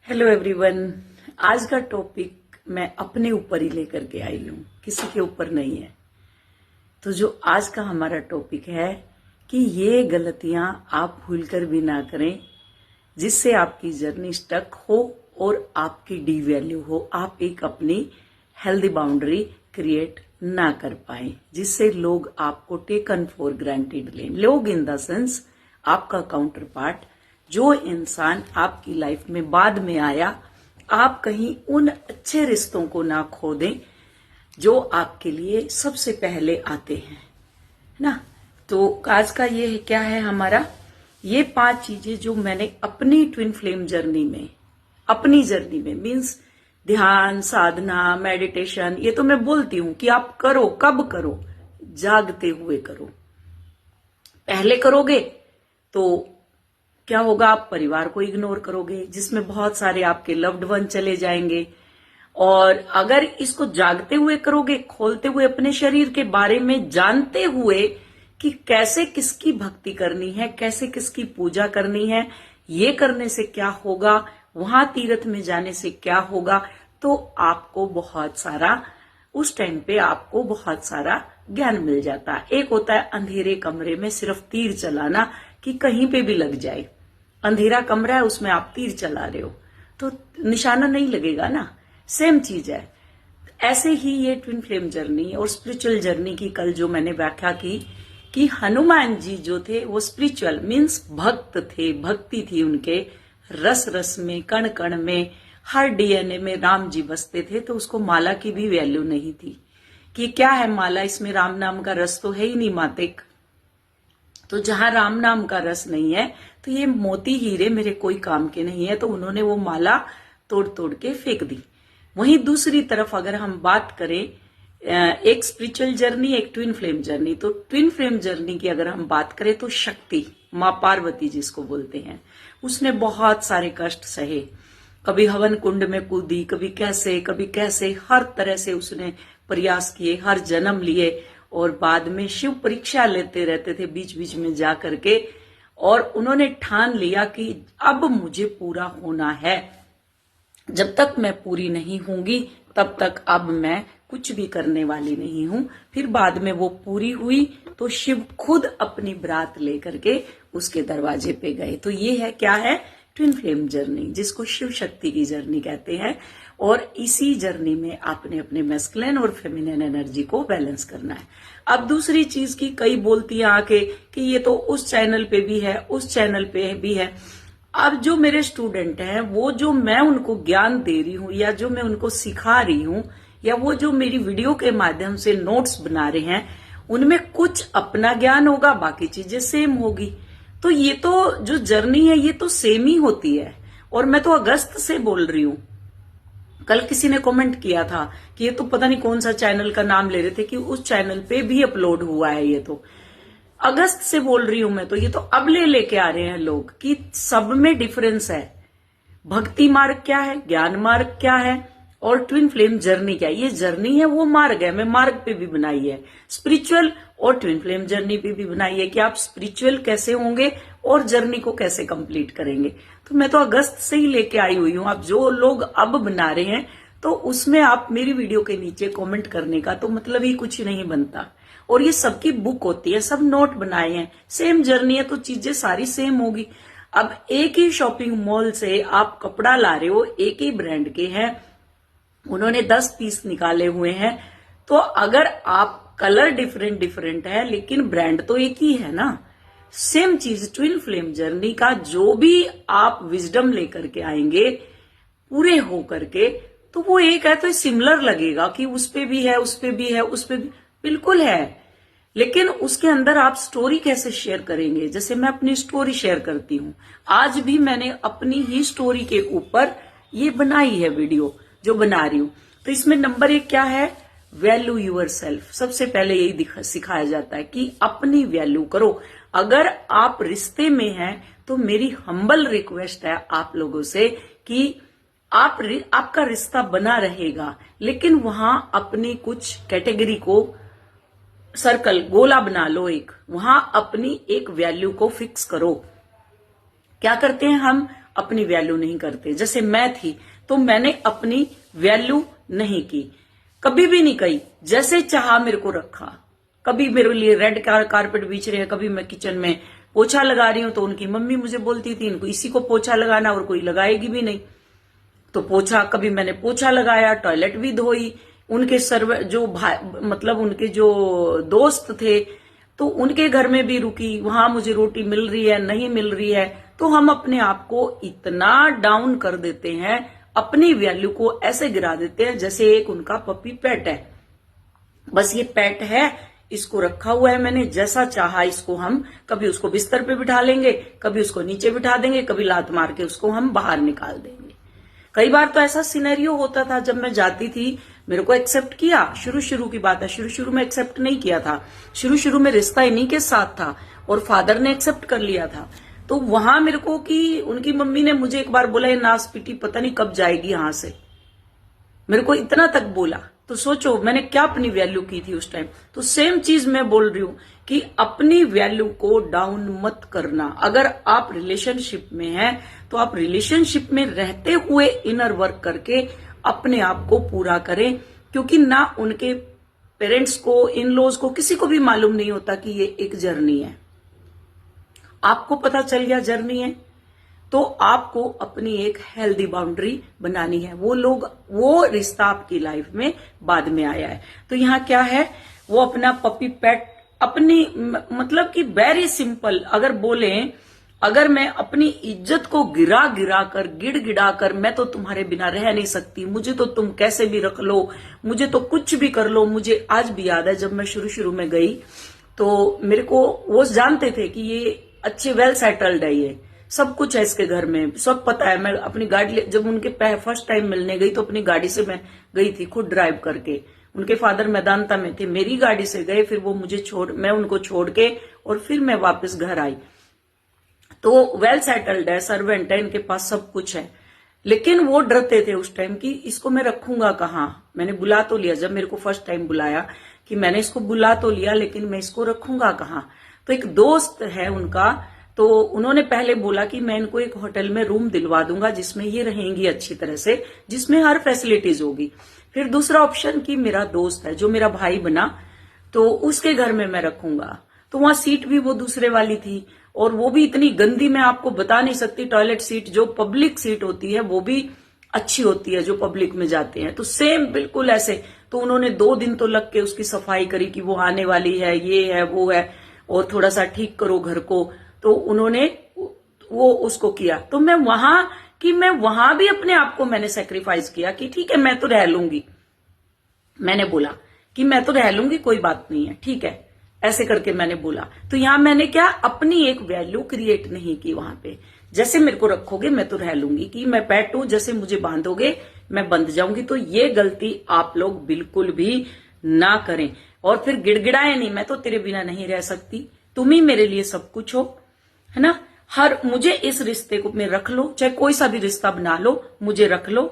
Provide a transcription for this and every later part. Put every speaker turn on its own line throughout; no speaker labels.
Hello everyone. आज का topic मैं अपने ऊपर ही लेकर के आई हूँ, किसी के ऊपर नहीं है। तो जो आज का हमारा टॉपिक है कि ये गलतियां आप भूलकर भी ना करें जिससे आपकी जर्नी स्टक हो और आपकी डीवैल्यू हो, आप एक अपनी हेल्दी बाउंड्री क्रिएट ना कर पाए जिससे लोग आपको टेकन फॉर ग्रांटेड लें। लोग इन द सेंस आपका काउंटर पार्ट, जो इंसान आपकी लाइफ में बाद में आया, आप कहीं उन अच्छे रिश्तों को ना खो दें जो आपके लिए सबसे पहले आते हैं, है ना। तो आज का ये क्या है हमारा, ये 5 चीजें जो मैंने अपनी ट्विन फ्लेम जर्नी में, अपनी जर्नी में मीन्स ध्यान, साधना, मेडिटेशन, ये तो मैं बोलती हूं कि आप करो, कब करो, जागते हुए करो। पहले करोगे तो क्या होगा, आप परिवार को इग्नोर करोगे जिसमें बहुत सारे आपके लव्ड वन चले जाएंगे। और अगर इसको जागते हुए करोगे, खोलते हुए, अपने शरीर के बारे में जानते हुए कि कैसे किसकी भक्ति करनी है, कैसे किसकी पूजा करनी है, ये करने से क्या होगा, वहां तीर्थ में जाने से क्या होगा, तो आपको बहुत सारा, उस टाइम पे आपको बहुत सारा ज्ञान मिल जाता है। एक होता है अंधेरे कमरे में सिर्फ तीर चलाना कि कहीं पे भी लग जाए। अंधेरा कमरा है, उसमें आप तीर चला रहे हो तो निशाना नहीं लगेगा ना। सेम चीज है। ऐसे ही ये ट्विन फ्लेम जर्नी और स्पिरिचुअल जर्नी की कल जो मैंने व्याख्या की कि हनुमान जी जो थे वो स्पिरिचुअल मीन्स भक्त थे, भक्ति थी उनके रस रस में, कण कण में, हर डीएनए में राम जी बसते थे। तो उसको माला की भी वैल्यू नहीं थी कि क्या है माला, इसमें राम नाम का रस तो है ही नहीं मातिक। तो जहां राम नाम का रस नहीं है तो ये मोती हीरे मेरे कोई काम के नहीं है, तो उन्होंने वो माला तोड़ तोड़ के फेंक दी। वहीं दूसरी तरफ अगर हम बात करें एक स्पिरिचुअल जर्नी, एक ट्विन फ्लेम जर्नी, तो ट्विन फ्लेम जर्नी की अगर हम बात करें तो शक्ति, माँ पार्वती जिसको बोलते हैं, उसने बहुत सारे कष्ट सहे। कभी हवन कुंड में कूदी, कभी कैसे हर तरह से उसने प्रयास किए, हर जन्म लिए, और बाद में शिव परीक्षा लेते रहते थे बीच बीच में जा करके, और उन्होंने ठान लिया कि अब मुझे पूरा होना है, जब तक मैं पूरी नहीं होंगी तब तक अब मैं कुछ भी करने वाली नहीं हूं। फिर बाद में वो पूरी हुई तो शिव खुद अपनी बरात लेकर के उसके दरवाजे पे गए। तो ये है, क्या है, ट्विन फ्लेम जर्नी, जिसको शिव शक्ति की जर्नी कहते हैं। और इसी जर्नी में आपने अपने मैस्कुलिन और फेमिनिन एनर्जी को बैलेंस करना है। अब दूसरी चीज की कई बोलती हैं आके कि ये तो उस चैनल पे भी है, उस चैनल पे भी है। अब जो मेरे स्टूडेंट हैं, वो जो मैं उनको ज्ञान दे रही हूं या जो मैं उनको सिखा रही हूं या वो जो मेरी वीडियो के माध्यम से नोट्स बना रहे हैं, उनमें कुछ अपना ज्ञान होगा, बाकी चीजें सेम होगी। तो ये तो जो जर्नी है ये तो सेम ही होती है। और मैं तो अगस्त से बोल रही हूं। कल किसी ने कमेंट किया था कि ये तो पता नहीं कौन सा चैनल का नाम ले रहे थे कि उस चैनल पे भी अपलोड हुआ है। ये तो अगस्त से बोल रही हूं मैं, तो ये तो अब लेके आ रहे हैं लोग कि सब में डिफरेंस है। भक्ति मार्ग क्या है, ज्ञान मार्ग क्या है, और ट्विन फ्लेम जर्नी क्या है। ये जर्नी है, वो मार्ग है, मैं मार्ग पे भी बनाई है। स्पिरिचुअल और ट्विन फ्लेम जर्नी पे भी बनाई है कि आप स्पिरिचुअल कैसे होंगे और जर्नी को कैसे कंप्लीट करेंगे। तो मैं तो अगस्त से ही लेके आई हुई हूं। आप जो लोग अब बना रहे हैं तो उसमें आप मेरी वीडियो के नीचे कमेंट करने का तो मतलब ही कुछ नहीं बनता। और ये सबकी बुक होती है, सब नोट बनाए हैं, सेम जर्नी है तो चीजें सारी सेम होगी। अब एक ही शॉपिंग मॉल से आप कपड़ा ला रहे हो, एक ही ब्रांड के हैं, उन्होंने 10 पीस निकाले हुए हैं, तो अगर आप कलर डिफरेंट है लेकिन ब्रांड तो एक ही है ना। सेम चीज ट्विन फ्लेम जर्नी का जो भी आप विजडम लेकर के आएंगे पूरे हो करके, तो वो एक है तो सिमिलर लगेगा कि उस पे भी है, उस पे भी है, उस पे भी बिल्कुल है। लेकिन उसके अंदर आप स्टोरी कैसे शेयर करेंगे, जैसे मैं अपनी स्टोरी शेयर करती हूँ। आज भी मैंने अपनी ही स्टोरी के ऊपर ये बनाई है वीडियो जो बना रही हूं। तो इसमें नंबर 1 क्या है, वैल्यू यूर सेल्फ। सबसे पहले यही सिखाया जाता है कि अपनी वैल्यू करो। अगर आप रिश्ते में हैं तो मेरी हम्बल रिक्वेस्ट है आप लोगों से कि आपका रिश्ता बना रहेगा, लेकिन वहां अपनी कुछ कैटेगरी को सर्कल, गोला बना लो, एक वहां अपनी एक वैल्यू को फिक्स करो। क्या करते हैं हम, अपनी वैल्यू नहीं करते। जैसे मैं थी तो मैंने अपनी वैल्यू नहीं की, कभी भी नहीं कही। जैसे चाहा मेरे को रखा। कभी मेरे लिए रेड कारपेट बिछ रहे हैं, कभी मैं किचन में पोछा लगा रही हूं तो उनकी मम्मी मुझे बोलती थी इनको इसी को पोछा लगाना, और कोई लगाएगी भी नहीं। तो पोछा, कभी मैंने पोछा लगाया, टॉयलेट भी धोई। उनके मतलब उनके जो दोस्त थे तो उनके घर में भी रुकी, वहां मुझे रोटी मिल रही है नहीं मिल रही है। तो हम अपने आप को इतना डाउन कर देते हैं, अपनी वैल्यू को ऐसे गिरा देते हैं जैसे एक उनका पपी पेट है। बस ये पेट है, इसको रखा हुआ है मैंने, जैसा चाहा इसको हम कभी उसको बिस्तर पे बिठा लेंगे, कभी उसको नीचे बिठा देंगे, कभी लात मार के उसको हम बाहर निकाल देंगे। कई बार तो ऐसा सिनेरियो होता था, जब मैं जाती थी मेरे को एक्सेप्ट किया, शुरू की बात है, शुरू में एक्सेप्ट नहीं किया था। शुरू में रिश्ता इन्हीं के साथ था और फादर ने एक्सेप्ट कर लिया था। तो वहां मेरे को कि उनकी मम्मी ने मुझे एक बार बोला, ये नास पीटी पता नहीं कब जाएगी यहां से, मेरे को इतना तक बोला। तो सोचो मैंने क्या अपनी वैल्यू की थी उस टाइम। तो सेम चीज मैं बोल रही हूं कि अपनी वैल्यू को डाउन मत करना। अगर आप रिलेशनशिप में हैं तो आप रिलेशनशिप में रहते हुए इनर वर्क करके अपने आप को पूरा करें, क्योंकि ना उनके पेरेंट्स को, इन लॉज को, किसी को भी मालूम नहीं होता कि ये एक जर्नी है। आपको पता चल गया जर्नी है तो आपको अपनी एक हेल्दी बाउंड्री बनानी है। वो रिश्ता आपकी लाइफ में बाद में आया है। तो यहाँ क्या है, वो अपना पपी पेट अपनी, मतलब कि वेरी सिंपल अगर बोले, अगर मैं अपनी इज्जत को गिरा कर गिड़ा कर, मैं तो तुम्हारे बिना रह नहीं सकती, मुझे तो तुम कैसे भी रख लो, मुझे तो कुछ भी कर लो। मुझे आज भी याद है जब मैं शुरू में गई तो मेरे को वो जानते थे कि ये अच्छे वेल सेटल्ड है, ये सब कुछ है इसके घर में, सब पता है। मैं अपनी गाड़ी, जब उनके फर्स्ट टाइम मिलने गई तो अपनी गाड़ी से मैं गई थी खुद ड्राइव करके। उनके फादर मैदानता में थे, मेरी गाड़ी से गए, फिर वो मुझे मैं उनको छोड़ के और फिर मैं वापस घर आई। तो वेल सेटल्ड है, सर्वेंट है, इनके पास सब कुछ है। लेकिन वो डरते थे उस टाइम कि इसको मैं रखूंगा कहाँ। मैंने बुला तो लिया, जब मेरे को फर्स्ट टाइम बुलाया कि मैंने इसको बुला तो लिया, लेकिन मैं इसको रखूंगा कहाँ। तो एक दोस्त है उनका, तो उन्होंने पहले बोला कि मैं इनको एक होटल में रूम दिलवा दूंगा जिसमें ये रहेंगी अच्छी तरह से, जिसमें हर फैसिलिटीज होगी। फिर दूसरा ऑप्शन कि मेरा दोस्त है जो मेरा भाई बना, तो उसके घर में मैं रखूंगा। तो वहां सीट भी वो दूसरे वाली थी, और वो भी इतनी गंदी, मैं आपको बता नहीं सकती। टॉयलेट सीट जो पब्लिक सीट होती है वो भी अच्छी होती है जो पब्लिक में जाते हैं, तो सेम बिल्कुल ऐसे। तो उन्होंने 2 दिन तो लग के उसकी सफाई करी कि वो आने वाली है, ये है वो है, और थोड़ा सा ठीक करो घर को। तो उन्होंने वो उसको किया। तो मैं वहां भी अपने आप को मैंने सेक्रीफाइस किया कि ठीक है मैं तो रह लूंगी। मैंने बोला कि मैं तो रह लूंगी, कोई बात नहीं है, ठीक है, ऐसे करके मैंने बोला। तो यहां मैंने क्या, अपनी एक वैल्यू क्रिएट नहीं की वहां पे। जैसे मेरे को रखोगे मैं तो रह लूंगी, कि मैं पेट हूं, जैसे मुझे बांधोगे मैं बंध जाऊंगी। तो ये गलती आप लोग बिल्कुल भी ना करें। और फिर गिड़गिड़ाए नहीं, मैं तो तेरे बिना नहीं रह सकती, तुम ही मेरे लिए सब कुछ हो, है ना। मुझे इस रिश्ते को में रख लो, चाहे कोई सा भी रिश्ता बना लो, मुझे रख लो।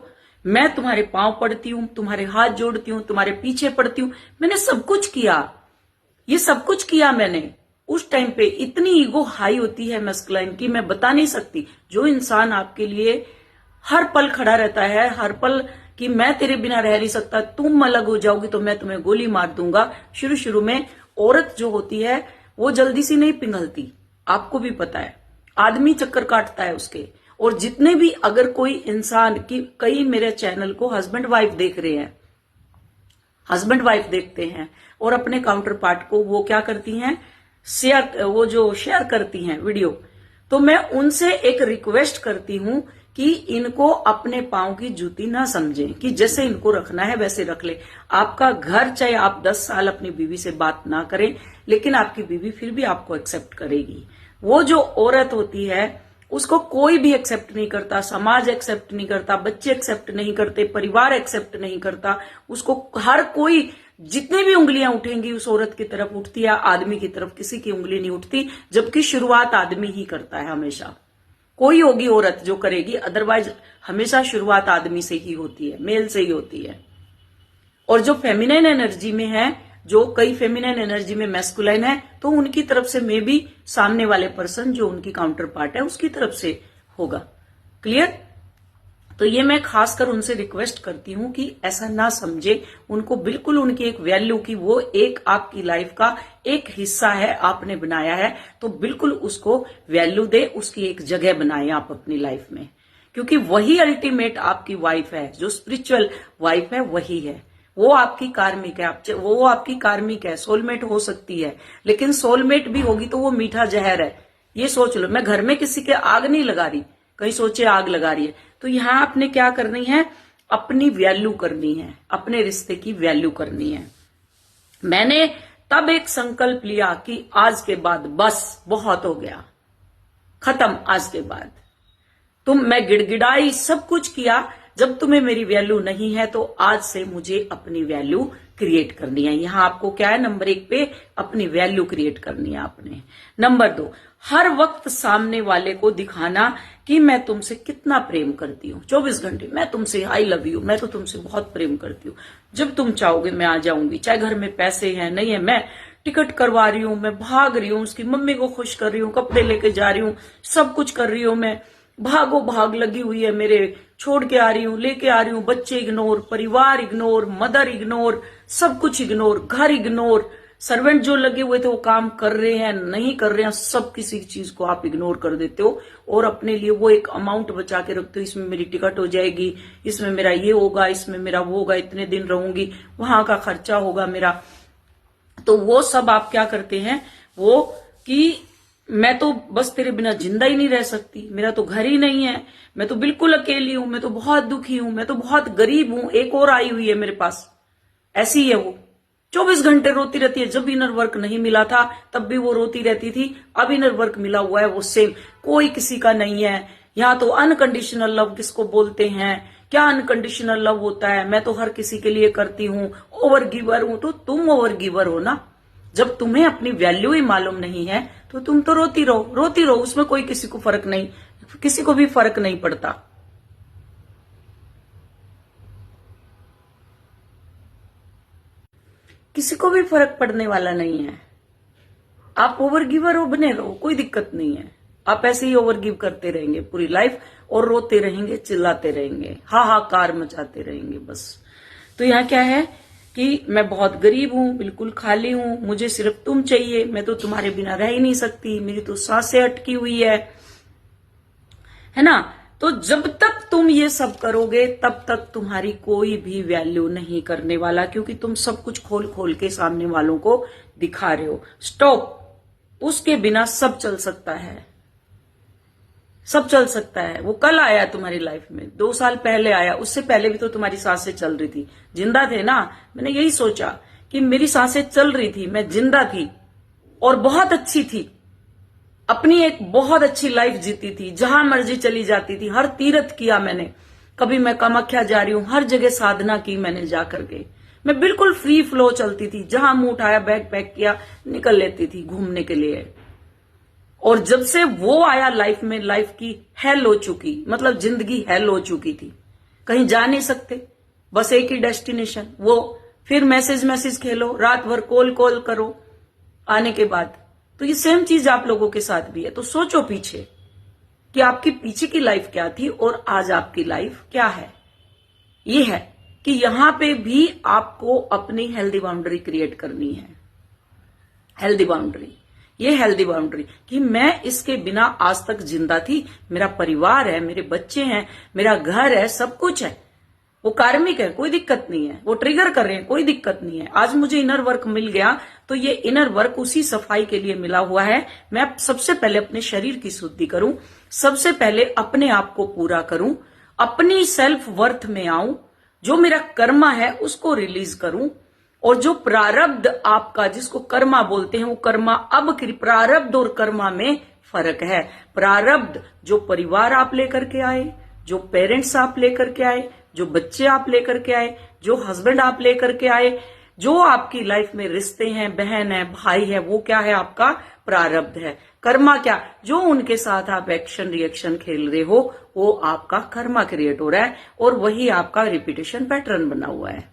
मैं तुम्हारे पांव पड़ती हूं, तुम्हारे हाथ जोड़ती हूं, तुम्हारे पीछे पड़ती हूं। मैंने सब कुछ किया, ये सब कुछ किया मैंने। उस टाइम पे इतनी ईगो हाई होती है मैस्कुलाइन की, मैं बता नहीं सकती। जो इंसान आपके लिए हर पल खड़ा रहता है, हर पल कि मैं तेरे बिना रह नहीं सकता, तुम अलग हो जाओगी तो मैं तुम्हें गोली मार दूंगा। शुरू में औरत जो होती है वो जल्दी से नहीं पिघलती, आपको भी पता है, आदमी चक्कर काटता है उसके। और जितने भी, अगर कोई इंसान की, कई मेरे चैनल को हस्बैंड वाइफ देख रहे हैं, हस्बैंड वाइफ देखते हैं, और अपने काउंटर पार्ट को वो क्या करती हैं, शेयर करती हैं वीडियो। तो मैं उनसे एक रिक्वेस्ट करती हूं कि इनको अपने पांव की जूती ना समझें, कि जैसे इनको रखना है वैसे रख ले। आपका घर, चाहे आप 10 साल अपनी बीवी से बात ना करें, लेकिन आपकी बीवी फिर भी आपको एक्सेप्ट करेगी। वो जो औरत होती है उसको कोई भी एक्सेप्ट नहीं करता, समाज एक्सेप्ट नहीं करता, बच्चे एक्सेप्ट नहीं करते, परिवार एक्सेप्ट नहीं करता। उसको हर कोई, जितनी भी उंगलियां उठेंगी उस औरत की तरफ उठती है, आदमी की तरफ किसी की उंगली नहीं उठती, जबकि शुरुआत आदमी ही करता है हमेशा। कोई होगी औरत जो करेगी, अदरवाइज हमेशा शुरुआत आदमी से ही होती है, मेल से ही होती है। और जो फेमिनिन एनर्जी में है, जो कई फेमिनिन एनर्जी में मैस्कुलाइन है, तो उनकी तरफ से मे भी सामने वाले पर्सन जो उनकी काउंटर पार्ट है उसकी तरफ से होगा। क्लियर? तो ये मैं खासकर उनसे रिक्वेस्ट करती हूं कि ऐसा ना समझे, उनको बिल्कुल उनकी एक वैल्यू की वो एक आपकी लाइफ का एक हिस्सा है, आपने बनाया है, तो बिल्कुल उसको वैल्यू दे, उसकी एक जगह बनाए आप अपनी लाइफ में, क्योंकि वही अल्टीमेट आपकी वाइफ है, जो स्पिरिचुअल वाइफ है वही है, वो आपकी कार्मिक है, वो आपकी कार्मिक है। सोलमेट हो सकती है, लेकिन सोलमेट भी होगी तो वो मीठा जहर है, ये सोच लो। मैं घर में किसी के आग नहीं लगा रही, कहीं सोचे आग लगा रही है। तो यहां आपने क्या करनी है, अपनी वैल्यू करनी है, अपने रिश्ते की वैल्यू करनी है। मैंने तब एक संकल्प लिया कि आज के बाद बस बहुत हो गया, खत्म। आज के बाद मैं गिड़गिड़ाई, सब कुछ किया, जब तुम्हें मेरी वैल्यू नहीं है तो आज से मुझे अपनी वैल्यू क्रिएट करनी है। यहां आपको क्या है, नंबर 1 पे अपनी वैल्यू क्रिएट करनी है आपने। नंबर 2, हर वक्त सामने वाले को दिखाना कि मैं तुमसे कितना प्रेम करती हूँ। 24 घंटे मैं तुमसे आई लव यू, मैं तो तुमसे बहुत प्रेम करती हूँ, जब तुम चाहोगे मैं आ जाऊंगी, चाहे घर में पैसे हैं नहीं है, मैं टिकट करवा रही हूँ, मैं भाग रही हूँ, उसकी मम्मी को खुश कर रही हूँ, कपड़े लेके जा रही हूँ, सब कुछ कर रही हूँ, मैं भागो भाग लगी हुई है मेरे, छोड़ के आ रही हूँ, लेके आ रही हूँ, बच्चे इग्नोर, परिवार इग्नोर, मदर इग्नोर, सब कुछ इग्नोर, घर इग्नोर, सर्वेंट जो लगे हुए थे वो काम कर रहे हैं नहीं कर रहे हैं, सब किसी चीज को आप इग्नोर कर देते हो और अपने लिए वो एक अमाउंट बचा के रखते हो, इसमें मेरी टिकट हो जाएगी, इसमें मेरा ये होगा, इसमें मेरा वो होगा, इतने दिन रहूंगी, वहां का खर्चा होगा मेरा। तो वो सब आप क्या करते हैं, वो कि मैं तो बस तेरे बिना जिंदा ही नहीं रह सकती, मेरा तो घर ही नहीं है, मैं तो बिल्कुल अकेली हूं, मैं तो बहुत दुखी हूं, मैं तो बहुत गरीब हूं, एक और आई हुई है मेरे पास। ऐसी है वो, 24 घंटे रोती रहती है। जब इनर वर्क नहीं मिला था तब भी वो रोती रहती थी, अब इनर वर्क मिला हुआ है वो सेम, कोई किसी का नहीं है। यहाँ तो अनकंडीशनल लव किसको बोलते हैं, क्या अनकंडीशनल लव होता है, मैं तो हर किसी के लिए करती हूँ, ओवर गिवर हूं। तो तुम ओवर गिवर हो ना, जब तुम्हें अपनी वैल्यू ही मालूम नहीं है तो तुम तो रोती रहो, उसमें कोई किसी को फर्क नहीं, किसी को भी फर्क नहीं पड़ता। किसी को भी फर्क पड़ने वाला नहीं है। आप ओवर गिवर हो, बने रहो, कोई दिक्कत नहीं है। आप ऐसे ही ओवर गिव करते रहेंगे पूरी लाइफ और रोते रहेंगे, चिल्लाते रहेंगे, हाहाकार मचाते रहेंगे बस। तो यहाँ क्या है कि मैं बहुत गरीब हूं, बिल्कुल खाली हूं, मुझे सिर्फ तुम चाहिए, मैं तो तुम्हारे बिना रह ही नहीं सकती, मेरी तो सांसें अटकी हुई है ना। तो जब तक तुम ये सब करोगे तब तक तुम्हारी कोई भी वैल्यू नहीं करने वाला, क्योंकि तुम सब कुछ खोल खोल के सामने वालों को दिखा रहे हो। स्टॉप, उसके बिना सब चल सकता है, सब चल सकता है। वो कल आया तुम्हारी लाइफ में, 2 साल पहले आया, उससे पहले भी तो तुम्हारी सांसें चल रही थी, जिंदा थे ना। मैंने यही सोचा कि मेरी सांसें चल रही थी, मैं जिंदा थी और बहुत अच्छी थी, अपनी एक बहुत अच्छी लाइफ जीती थी, जहां मर्जी चली जाती थी, हर तीर्थ किया मैंने। कभी मैं कामाख्या जा रही हूं, हर जगह साधना की मैंने जाकर के, मैं बिल्कुल फ्री फ्लो चलती थी, जहां मुंह उठाया बैग पैक किया निकल लेती थी घूमने के लिए। और जब से वो आया लाइफ में, लाइफ की हेल हो चुकी, मतलब जिंदगी हेल हो चुकी थी, कहीं जा नहीं सकते, बस एक ही डेस्टिनेशन, वो फिर मैसेज खेलो, रात भर कॉल करो आने के बाद। तो ये सेम चीज आप लोगों के साथ भी है। तो सोचो पीछे कि आपकी पीछे की लाइफ क्या थी और आज आपकी लाइफ क्या है। ये है कि यहां पे भी आपको अपनी हेल्दी बाउंड्री क्रिएट करनी है। हेल्दी बाउंड्री, ये हेल्दी बाउंड्री कि मैं इसके बिना आज तक जिंदा थी, मेरा परिवार है, मेरे बच्चे हैं, मेरा घर है, सब कुछ है। वो कार्मिक है, कोई दिक्कत नहीं है, वो ट्रिगर कर रहे हैं, कोई दिक्कत नहीं है। आज मुझे इनर वर्क मिल गया तो ये इनर वर्क उसी सफाई के लिए मिला हुआ है। मैं सबसे पहले अपने शरीर की शुद्धि करूं, सबसे पहले अपने आप को पूरा करूं, अपनी सेल्फ वर्थ में आऊं, जो मेरा कर्मा है उसको रिलीज करूं, और जो प्रारब्ध आपका, जिसको कर्मा बोलते हैं, वो कर्मा, अब प्रारब्ध और कर्मा में फर्क है। प्रारब्ध जो परिवार आप लेकर के आए, जो पेरेंट्स आप लेकर के आए, जो बच्चे आप लेकर के आए, जो हस्बैंड आप लेकर के आए, जो आपकी लाइफ में रिश्ते हैं, बहन है, भाई है, वो क्या है, आपका प्रारब्ध है। कर्मा क्या, जो उनके साथ आप एक्शन रिएक्शन खेल रहे हो, वो आपका कर्मा क्रिएट हो रहा है, और वही आपका रिपीटेशन पैटर्न बना हुआ है,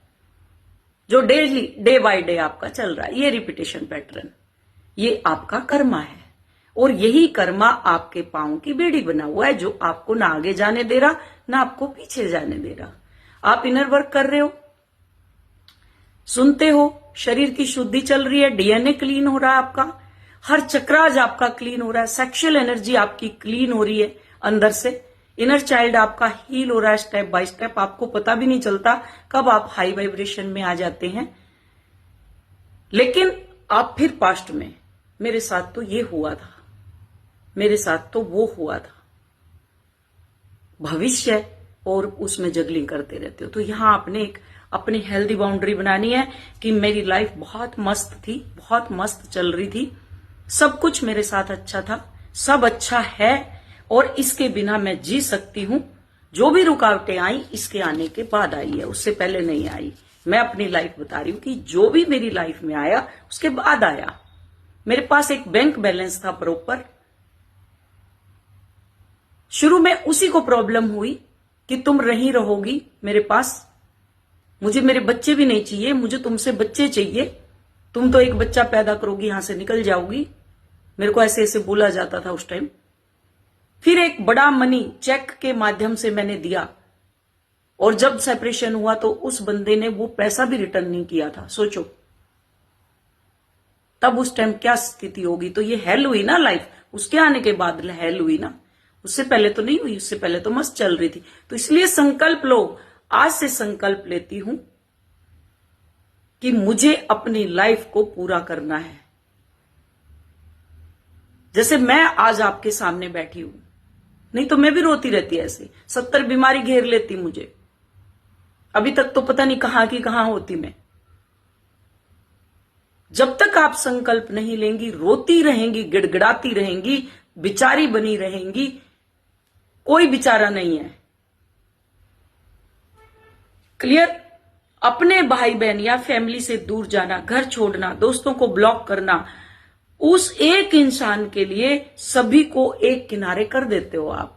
जो डेली डे बाय डे आपका चल रहा है। ये रिपीटेशन पैटर्न, ये आपका कर्मा है। और यही कर्मा आपके पांव की बेड़ी बना हुआ है, जो आपको ना आगे जाने दे रहा ना आपको पीछे जाने दे रहा। आप इनर वर्क कर रहे हो, सुनते हो, शरीर की शुद्धि चल रही है, डीएनए क्लीन हो रहा है आपका, हर चक्राज आपका क्लीन हो रहा है, सेक्सुअल एनर्जी आपकी क्लीन हो रही है अंदर से, इनर चाइल्ड आपका हील हो रहा है स्टेप बाय स्टेप। आपको पता भी नहीं चलता कब आप हाई वाइब्रेशन में आ जाते हैं। लेकिन आप फिर पास्ट में, मेरे साथ तो ये हुआ था, मेरे साथ तो वो हुआ था, भविष्य और उसमें जगलिंग करते रहते हो। तो यहां आपने एक अपनी हेल्दी बाउंड्री बनानी है कि मेरी लाइफ बहुत मस्त थी, बहुत मस्त चल रही थी, सब कुछ मेरे साथ अच्छा था, सब अच्छा है और इसके बिना मैं जी सकती हूं। जो भी रुकावटें आई इसके आने के बाद आई है, उससे पहले नहीं आई। मैं अपनी लाइफ बता रही हूं कि जो भी मेरी लाइफ में आया उसके बाद आया। मेरे पास एक बैंक बैलेंस था प्रॉपर, शुरू में उसी को प्रॉब्लम हुई कि तुम रही रहोगी मेरे पास, मुझे मेरे बच्चे भी नहीं चाहिए, मुझे तुमसे बच्चे चाहिए, तुम तो एक बच्चा पैदा करोगी यहां से निकल जाओगी। मेरे को ऐसे ऐसे बोला जाता था उस टाइम। फिर एक बड़ा मनी चेक के माध्यम से मैंने दिया और जब सेपरेशन हुआ तो उस बंदे ने वो पैसा भी रिटर्न नहीं किया था। सोचो तब उस टाइम क्या स्थिति होगी। तो ये हेल हुई ना लाइफ, उसके आने के बाद हेल हुई ना, उससे पहले तो नहीं हुई, उससे पहले तो मस्त चल रही थी। तो इसलिए संकल्प लो, आज से संकल्प लेती हूं कि मुझे अपनी लाइफ को पूरा करना है। जैसे मैं आज आपके सामने बैठी हूं, नहीं तो मैं भी रोती रहती ऐसे, 70 बीमारी घेर लेती मुझे, अभी तक तो पता नहीं कहां की कहां होती मैं। जब तक आप संकल्प नहीं लेंगी, रोती रहेंगी, गिड़गिड़ाती रहेंगी, बिचारी बनी रहेंगी, कोई बिचारा नहीं है। क्लियर? अपने भाई बहन या फैमिली से दूर जाना, घर छोड़ना, दोस्तों को ब्लॉक करना, उस एक इंसान के लिए सभी को एक किनारे कर देते हो आप।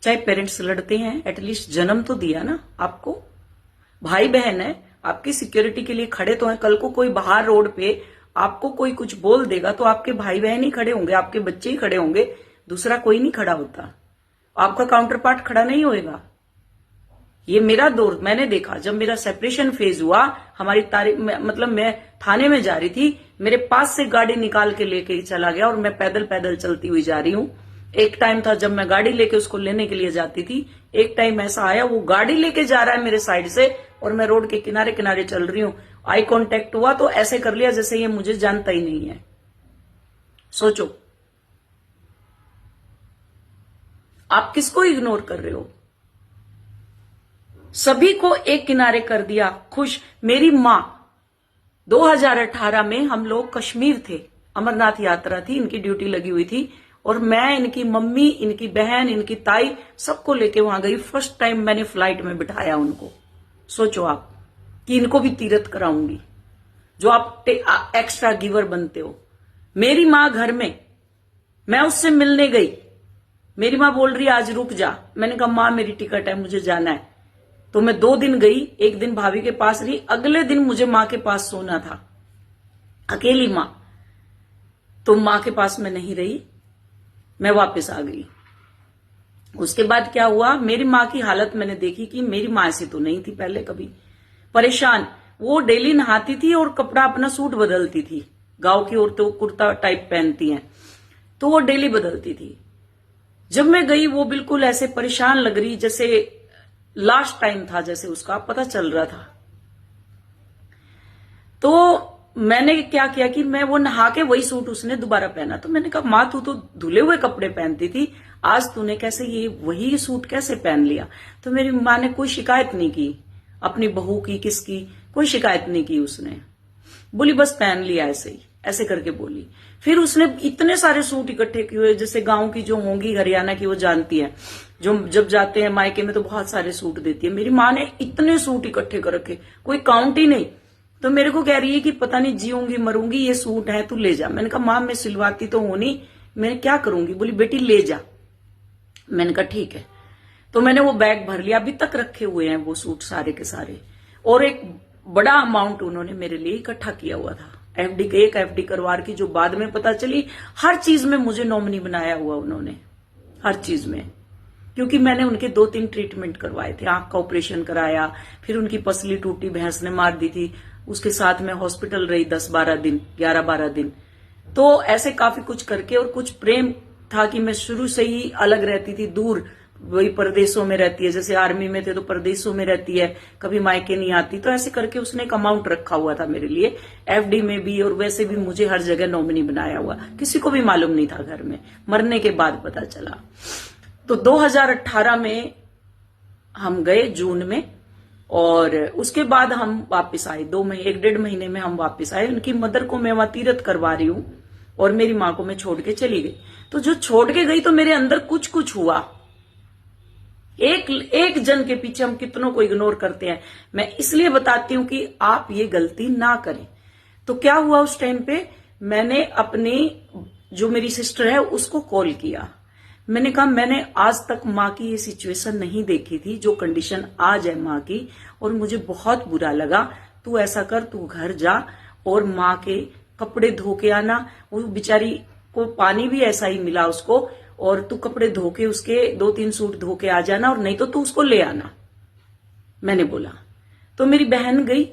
चाहे पेरेंट्स लड़ते हैं, एटलीस्ट जन्म तो दिया ना आपको, भाई बहन है, आपकी सिक्योरिटी के लिए खड़े तो हैं। कल को कोई बाहर रोड पे आपको कोई कुछ बोल देगा तो आपके भाई बहन ही खड़े होंगे, आपके बच्चे ही खड़े होंगे, दूसरा कोई नहीं खड़ा होता, आपका काउंटर पार्ट खड़ा नहीं होएगा। ये मेरा दौर मैंने देखा, जब मेरा सेपरेशन फेज हुआ, हमारी तारीख मतलब मैं थाने में जा रही थी, मेरे पास से गाड़ी निकाल के लेके चला गया और मैं पैदल पैदल चलती हुई जा रही हूं। एक टाइम था जब मैं गाड़ी लेके उसको लेने के लिए जाती थी, एक टाइम ऐसा आया वो गाड़ी लेके जा रहा है मेरे साइड से और मैं रोड के किनारे किनारे चल रही हूं। आई कांटेक्ट हुआ तो ऐसे कर लिया जैसे ये मुझे जानता ही नहीं है। सोचो आप किसको इग्नोर कर रहे हो? सभी को एक किनारे कर दिया, खुश। मेरी मां 2018 में हम लोग कश्मीर थे, अमरनाथ यात्रा थी, इनकी ड्यूटी लगी हुई थी और मैं, इनकी मम्मी, इनकी बहन, इनकी ताई, सबको लेके वहां गई। फर्स्ट टाइम मैंने फ्लाइट में बिठाया उनको। सोचो आप कि इनको भी तीरथ कराऊंगी, जो आप एक्स्ट्रा गिवर बनते हो। मेरी मां घर में, मैं उससे मिलने गई, मेरी मां बोल रही आज रुक जा। मैंने कहा मां मेरी टिकट है, मुझे जाना है। तो मैं 2 दिन गई, एक दिन भाभी के पास रही, अगले दिन मुझे मां के पास सोना था, अकेली मां। तो मां के पास मैं नहीं रही, मैं वापस आ गई। उसके बाद क्या हुआ, मेरी मां की हालत मैंने देखी कि मेरी मां ऐसी तो नहीं थी पहले कभी, परेशान। वो डेली नहाती थी और कपड़ा अपना सूट बदलती थी, गांव की औरतें कुर्ता टाइप पहनती हैं, तो वो डेली बदलती थी। जब मैं गई वो बिल्कुल ऐसे परेशान लग रही, जैसे लास्ट टाइम था, जैसे उसका पता चल रहा था। तो मैंने क्या किया कि मैं वो नहा के वही सूट उसने दोबारा पहना। तो मैंने कहा मां तू तो धुले हुए कपड़े पहनती थी, आज तूने कैसे ये वही सूट कैसे पहन लिया? तो मेरी मां ने कोई शिकायत नहीं की, अपनी बहू की, किसकी कोई शिकायत नहीं की उसने। बोली बस पहन लिया ऐसे ही, ऐसे करके बोली। फिर उसने इतने सारे सूट इकट्ठे किए, जैसे गांव की जो होंगी हरियाणा की वो जानती है, जो जब जाते हैं मायके में तो बहुत सारे सूट देती है। मेरी मां ने इतने सूट इकट्ठे कर रखे, कोई काउंट ही नहीं। तो मेरे को कह रही है कि पता नहीं जीऊंगी मरूंगी, ये सूट है तू ले जा। मैंने कहा मां मैं सिलवाती तो हूं नहीं, मैं क्या करूंगी? बोली बेटी ले जा। मैंने कहा ठीक है। तो मैंने वो बैग भर लिया, अभी तक रखे हुए हैं वो सूट सारे के सारे, और एक बड़ा अमाउंट उन्होंने मेरे लिए इकट्ठा किया हुआ था एफडी, एक एफडी करवा की, जो बाद में पता चली हर चीज में मुझे नॉमिनी बनाया हुआ उन्होंने, हर चीज में। क्योंकि मैंने उनके 2-3 ट्रीटमेंट करवाए थे, आंख का ऑपरेशन कराया, फिर उनकी पसली टूटी, भैंस ने मार दी थी, उसके साथ में हॉस्पिटल रही 10-12 दिन, 11-12 दिन। तो ऐसे काफी कुछ करके, और कुछ प्रेम था कि मैं शुरू से ही अलग रहती थी, दूर, वही परदेशों में रहती है, जैसे आर्मी में थे तो परदेशों में रहती है, कभी मायके नहीं आती। तो ऐसे करके उसने एक अमाउंट रखा हुआ था मेरे लिए, एफडी में भी और वैसे भी मुझे हर जगह नॉमिनी बनाया हुआ, किसी को भी मालूम नहीं था घर में, मरने के बाद पता चला। तो 2018 में हम गए जून में, और उसके बाद हम वापस आए, 1-1.5 महीने में हम वापस आए। उनकी मदर को मैं वहां तीरथ करवा रही हूं और मेरी माँ को मैं छोड़ के चली गई। तो जो छोड़ के गई तो मेरे अंदर कुछ कुछ हुआ। एक जन के पीछे हम कितनों को इग्नोर करते हैं। मैं इसलिए बताती हूं कि आप ये गलती ना करें। तो क्या हुआ उस टाइम पे, मैंने अपनी जो मेरी सिस्टर है उसको कॉल किया। मैंने कहा मैंने आज तक माँ की ये सिचुएशन नहीं देखी थी, जो कंडीशन आज है माँ की, और मुझे बहुत बुरा लगा। तू ऐसा कर, तू घर जा और माँ के कपड़े धो के आना। वो बेचारी को पानी भी ऐसा ही मिला उसको, और तू कपड़े धो के उसके 2-3 सूट धो के आ जाना, और नहीं तो तू उसको ले आना, मैंने बोला। तो मेरी बहन गई,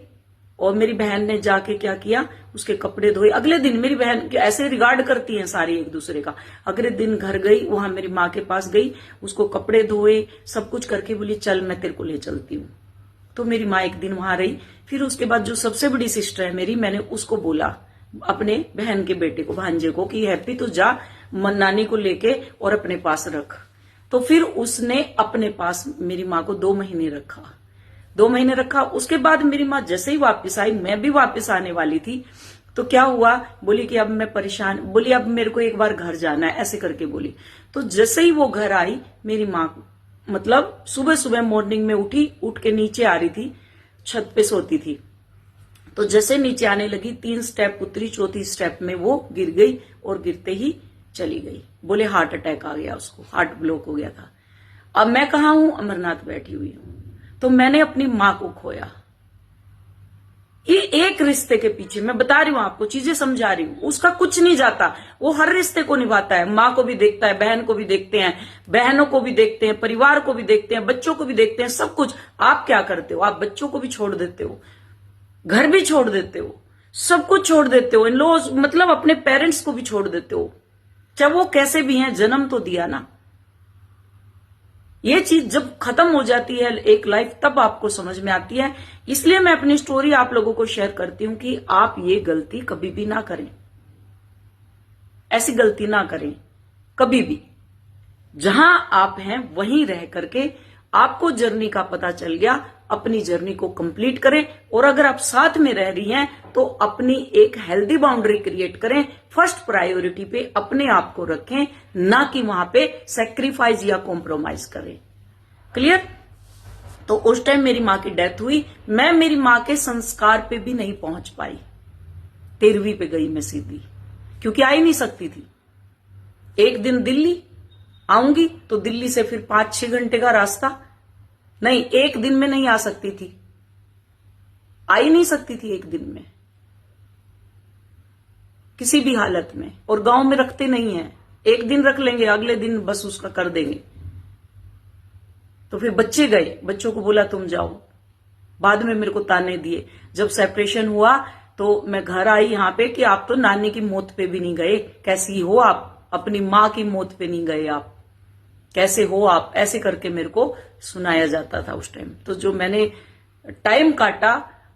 और मेरी बहन ने जाके क्या किया, उसके कपड़े धोए। अगले दिन मेरी बहन ऐसे रिगार्ड करती हैं सारी एक दूसरे का। अगले दिन घर गई, वहां मेरी माँ के पास गई, उसको कपड़े धोए, सब कुछ करके बोली चल मैं तेरे को ले चलती हूँ। तो मेरी माँ एक दिन वहां रही। फिर उसके बाद जो सबसे बड़ी सिस्टर है मेरी, मैंने उसको बोला, अपने बहन के बेटे को, भांजे को, कि हैप्पी तू जा नानी को लेके और अपने पास रख। तो फिर उसने अपने पास मेरी माँ को 2 महीने रखा, 2 महीने रखा। उसके बाद मेरी माँ जैसे ही वापस आई, मैं भी वापस आने वाली थी, तो क्या हुआ, बोली कि अब मैं परेशान, बोली अब मेरे को एक बार घर जाना है, ऐसे करके बोली। तो जैसे ही वो घर आई, मेरी माँ मतलब सुबह सुबह मॉर्निंग में उठी, उठ के नीचे आ रही थी, छत पे सोती थी। तो जैसे नीचे आने लगी, 3 स्टेप उतरी, 4थी स्टेप में वो गिर गई, और गिरते ही चली गई। बोले हार्ट अटैक आ गया उसको, हार्ट ब्लॉक हो गया था। अब मैं कहा हूं, अमरनाथ बैठी हुई हूं। तो मैंने अपनी माँ को खोया। ये एक रिश्ते के पीछे, मैं बता रही हूं आपको, चीजें समझा रही हूं, उसका कुछ नहीं जाता। वो हर रिश्ते को निभाता है, माँ को भी देखता है, बहन को भी देखते हैं, बहनों को भी देखते हैं, परिवार को भी देखते हैं, बच्चों को भी देखते हैं, सब कुछ। आप क्या करते हो, आप बच्चों को भी छोड़ देते हो, घर भी छोड़ देते हो, सब कुछ छोड़ देते हो, इन लोग मतलब अपने पेरेंट्स को भी छोड़ देते हो, चाहे वो कैसे भी हैं, जन्म तो दिया ना। ये चीज जब खत्म हो जाती है एक लाइफ, तब आपको समझ में आती है। इसलिए मैं अपनी स्टोरी आप लोगों को शेयर करती हूं कि आप ये गलती कभी भी ना करें, ऐसी गलती ना करें कभी भी। जहां आप हैं वहीं रह करके आपको जर्नी का पता चल गया, अपनी जर्नी को कंप्लीट करें। और अगर आप साथ में रह रही हैं तो अपनी एक हेल्दी बाउंड्री क्रिएट करें। फर्स्ट प्रायोरिटी पे अपने आप को रखें, ना कि वहां पे सैक्रिफाइस या कॉम्प्रोमाइज करें। क्लियर? तो उस टाइम मेरी मां की डेथ हुई, मैं मेरी मां के संस्कार पे भी नहीं पहुंच पाई। 13वीं पे गई मैं सीधी, क्योंकि आ ही नहीं सकती थी। एक दिन दिल्ली आऊंगी तो दिल्ली से फिर 5-6 घंटे का रास्ता, नहीं एक दिन में नहीं आ सकती थी, आ ही नहीं सकती थी एक दिन में किसी भी हालत में। और गांव में रखते नहीं है, एक दिन रख लेंगे, अगले दिन बस उसका कर देंगे। तो फिर बच्चे गए, बच्चों को बोला तुम जाओ, बाद में मेरे को ताने दिए। जब सेपरेशन हुआ तो मैं घर आई यहाँ पे कि आप तो नानी की मौत पे भी नहीं गए, कैसी हो आप, अपनी माँ की मौत पे नहीं गए आप, कैसे हो आप, ऐसे करके मेरे को सुनाया जाता था उस टाइम। तो जो मैंने टाइम काटा,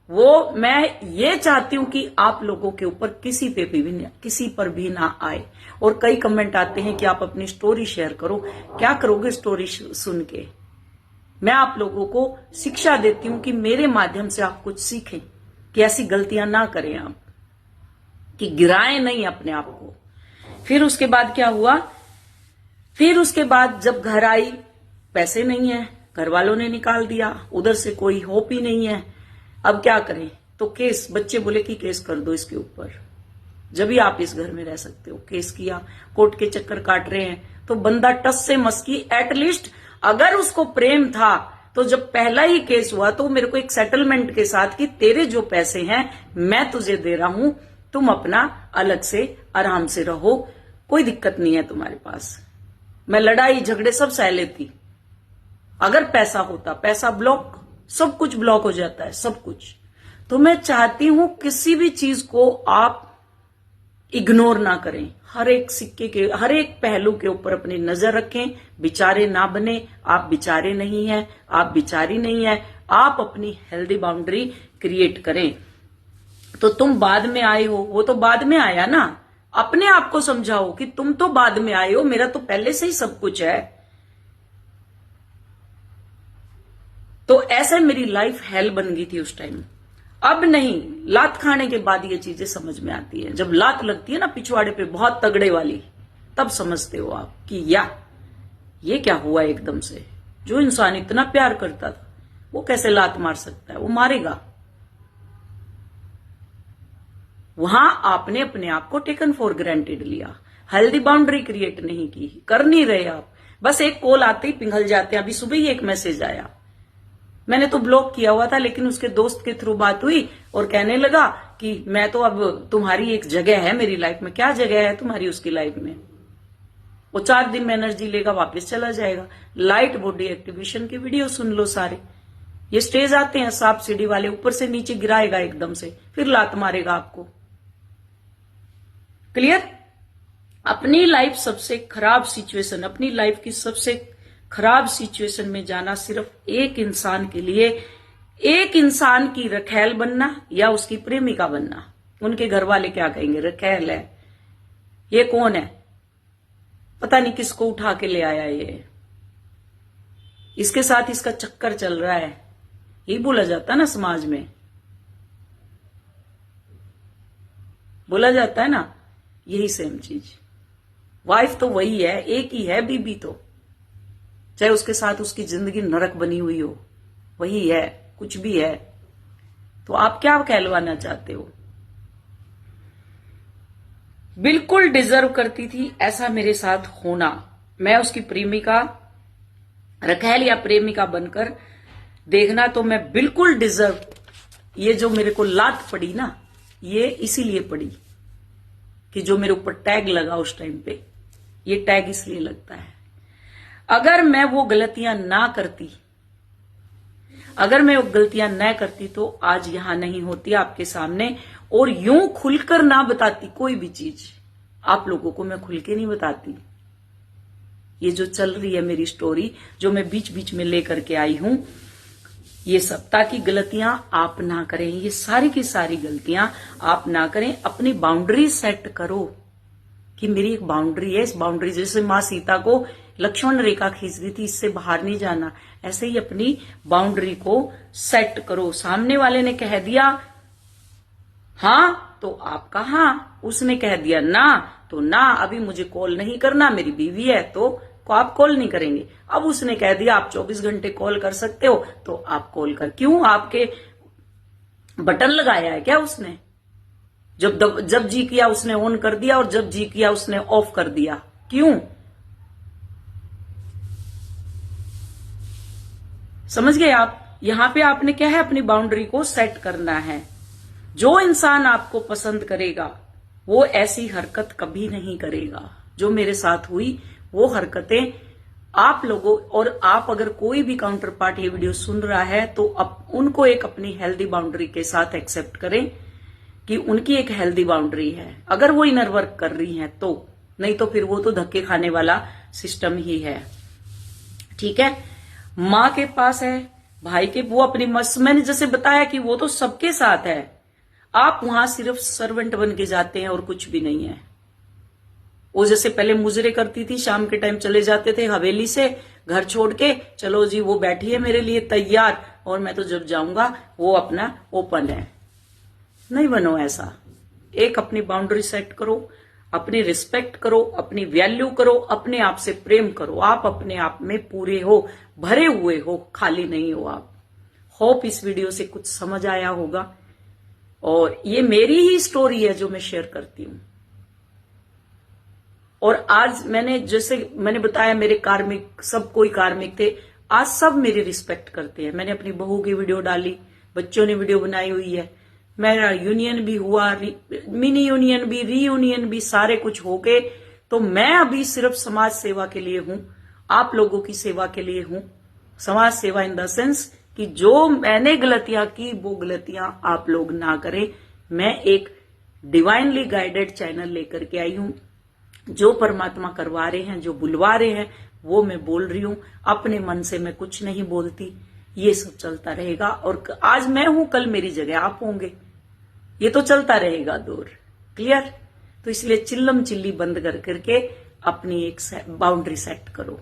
वो मैं ये चाहती हूं कि आप लोगों के ऊपर किसी पर भी ना आए। और कई कमेंट आते हैं कि आप अपनी स्टोरी शेयर करो। क्या करोगे स्टोरी सुन के? मैं आप लोगों को शिक्षा देती हूं कि मेरे माध्यम से आप कुछ सीखें, कि ऐसी गलतियां ना करें आप, कि गिराएं नहीं अपने आप को। फिर उसके बाद क्या हुआ, फिर उसके बाद जब घर आई, पैसे नहीं है, घर वालों ने निकाल दिया, उधर से कोई होप ही नहीं है। अब क्या करें? तो केस, बच्चे बोले कि केस कर दो इसके ऊपर, जब भी आप इस घर में रह सकते हो। केस किया, कोर्ट के चक्कर काट रहे हैं। तो बंदा टस से मस की, एटलीस्ट अगर उसको प्रेम था तो जब पहला ही केस हुआ तो मेरे को एक सेटलमेंट के साथ कि तेरे जो पैसे हैं मैं तुझे दे रहा हूं, तुम अपना अलग से आराम से रहो, कोई दिक्कत नहीं है तुम्हारे पास। मैं लड़ाई झगड़े सब सह लेती। अगर पैसा होता, पैसा ब्लॉक, सब कुछ ब्लॉक हो जाता है, सब कुछ। तो मैं चाहती हूं किसी भी चीज को आप इग्नोर ना करें। हर एक सिक्के के हर एक पहलू के ऊपर अपनी नजर रखें। बिचारे ना बने। आप बिचारे नहीं हैं, आप बिचारी नहीं है। आप अपनी हेल्दी बाउंड्री क्रिएट करें। तो तुम बाद में आए हो, वो तो बाद में आया ना। अपने आप को समझाओ कि तुम तो बाद में आए हो, मेरा तो पहले से ही सब कुछ है। तो ऐसे मेरी लाइफ हेल बन गई थी उस टाइम। अब नहीं, लात खाने के बाद ये चीजें समझ में आती है। जब लात लगती है ना पिछवाड़े पे बहुत तगड़े वाली, तब समझते हो आप कि ये क्या हुआ एकदम से। जो इंसान इतना प्यार करता था वो कैसे लात मार सकता है, वो मारेगा। वहां आपने अपने आप को टेकन फॉर ग्रांटेड लिया, हेल्दी बाउंड्री क्रिएट नहीं की, कर नहीं रहे आप। बस एक कॉल आते ही पिघल जाते हैं। अभी सुबह ही एक मैसेज आया, मैंने तो ब्लॉक किया हुआ था, लेकिन उसके दोस्त के थ्रू बात हुई और कहने लगा कि मैं तो अब तुम्हारी एक जगह है मेरी लाइफ में। क्या जगह है तुम्हारी उसकी लाइफ में? वो 4 दिन में एनर्जी लेगा, वापस चला जाएगा। लाइट बॉडी एक्टिवेशन की वीडियो सुन लो सारे। ये स्टेज आते हैं सांप सीढ़ी वाले, ऊपर से नीचे गिराएगा एकदम से, फिर लात मारेगा आपको। क्लियर? अपनी लाइफ सबसे खराब सिचुएशन, अपनी लाइफ की सबसे खराब सिचुएशन में जाना सिर्फ एक इंसान के लिए, एक इंसान की रखैल बनना या उसकी प्रेमिका बनना। उनके घर वाले क्या कहेंगे, रखैल है, ये कौन है, पता नहीं किसको उठा के ले आया, ये इसके साथ इसका चक्कर चल रहा है। यही बोला जाता है ना समाज में, बोला जाता है ना, यही सेम चीज। वाइफ तो वही है, एक ही है, बीबी तो चाहे उसके साथ उसकी जिंदगी नरक बनी हुई हो, वही है, कुछ भी है। तो आप क्या कहलवाना चाहते हो? बिल्कुल डिजर्व करती थी ऐसा मेरे साथ होना। मैं उसकी प्रेमिका, रखैल या प्रेमिका बनकर देखना, तो मैं बिल्कुल डिजर्व। ये जो मेरे को लात पड़ी ना, ये इसीलिए पड़ी कि जो मेरे ऊपर टैग लगा उस टाइम पे, ये टैग इसलिए लगता है। अगर मैं वो गलतियां ना करती, अगर मैं वो गलतियां न करती, तो आज यहां नहीं होती आपके सामने, और यूं खुलकर ना बताती कोई भी चीज। आप लोगों को मैं खुल के नहीं बताती। ये जो चल रही है मेरी स्टोरी, जो मैं बीच बीच में लेकर के आई हूं, ये सब ताकि गलतियां आप ना करें। ये सारी की सारी गलतियां आप ना करें। अपनी बाउंड्री सेट करो कि मेरी एक बाउंड्री है, इस बाउंड्री, जैसे मां सीता को लक्ष्मण रेखा खींच दी थी, इससे बाहर नहीं जाना, ऐसे ही अपनी बाउंड्री को सेट करो। सामने वाले ने कह दिया हां तो आपका हां, उसने कह दिया ना तो ना। अभी मुझे कॉल नहीं करना, मेरी बीवी है तो आप कॉल नहीं करेंगे। अब उसने कह दिया आप 24 घंटे कॉल कर सकते हो, तो आप कॉल कर। क्यों? आपके बटन लगाया है क्या उसने? जब जी किया उसने ऑन कर दिया, और जब जी किया उसने ऑफ कर दिया। क्यों? समझ गए आप? यहां पे आपने क्या है, अपनी बाउंड्री को सेट करना है। जो इंसान आपको पसंद करेगा वो ऐसी हरकत कभी नहीं करेगा। जो मेरे साथ हुई वो हरकतें आप लोगों, और आप अगर कोई भी काउंटर पार्ट ये वीडियो सुन रहा है, तो उनको एक अपनी हेल्दी बाउंड्री के साथ एक्सेप्ट करें कि उनकी एक हेल्दी बाउंड्री है। अगर वो इनर वर्क कर रही हैं तो, नहीं तो फिर वो तो धक्के खाने वाला सिस्टम ही है। ठीक है? माँ के पास है, भाई के, वो अपनी मैंने जैसे बताया कि वो तो सबके साथ है। आप वहां सिर्फ सर्वेंट बन के जाते हैं और कुछ भी नहीं है। वो जैसे पहले मुजरे करती थी, शाम के टाइम चले जाते थे हवेली से घर छोड़ के, चलो जी वो बैठी है मेरे लिए तैयार, और मैं तो जब जाऊंगा वो अपना ओपन है। नहीं बनो ऐसा। एक अपनी बाउंड्री सेट करो, अपनी रिस्पेक्ट करो, अपनी वैल्यू करो, अपने आप से प्रेम करो। आप अपने आप में पूरे हो, भरे हुए हो, खाली नहीं हो आप। होप इस वीडियो से कुछ समझ आया होगा, और ये मेरी ही स्टोरी है जो मैं शेयर करती हूं। और आज जैसे मैंने बताया, मेरे कार्मिक, सब कोई कार्मिक थे, आज सब मेरी रिस्पेक्ट करते हैं। मैंने अपनी बहू की वीडियो डाली, बच्चों ने वीडियो बनाई हुई है, मेरा यूनियन भी हुआ, मिनी यूनियन भी, रीयूनियन भी, सारे कुछ हो गए। तो मैं अभी सिर्फ समाज सेवा के लिए हूं, आप लोगों की सेवा के लिए हूं। समाज सेवा इन द सेंस कि जो मैंने गलतियां की वो गलतियां आप लोग ना करें। मैं एक डिवाइनली गाइडेड चैनल लेकर के आई हूं। जो परमात्मा करवा रहे हैं, जो बुलवा रहे हैं, वो मैं बोल रही हूं। अपने मन से मैं कुछ नहीं बोलती। ये सब चलता रहेगा और आज मैं हूं, कल मेरी जगह आप होंगे। ये तो चलता रहेगा दौर। क्लियर? तो इसलिए चिल्लम चिल्ली बंद कर करके अपनी एक बाउंड्री सेट करो।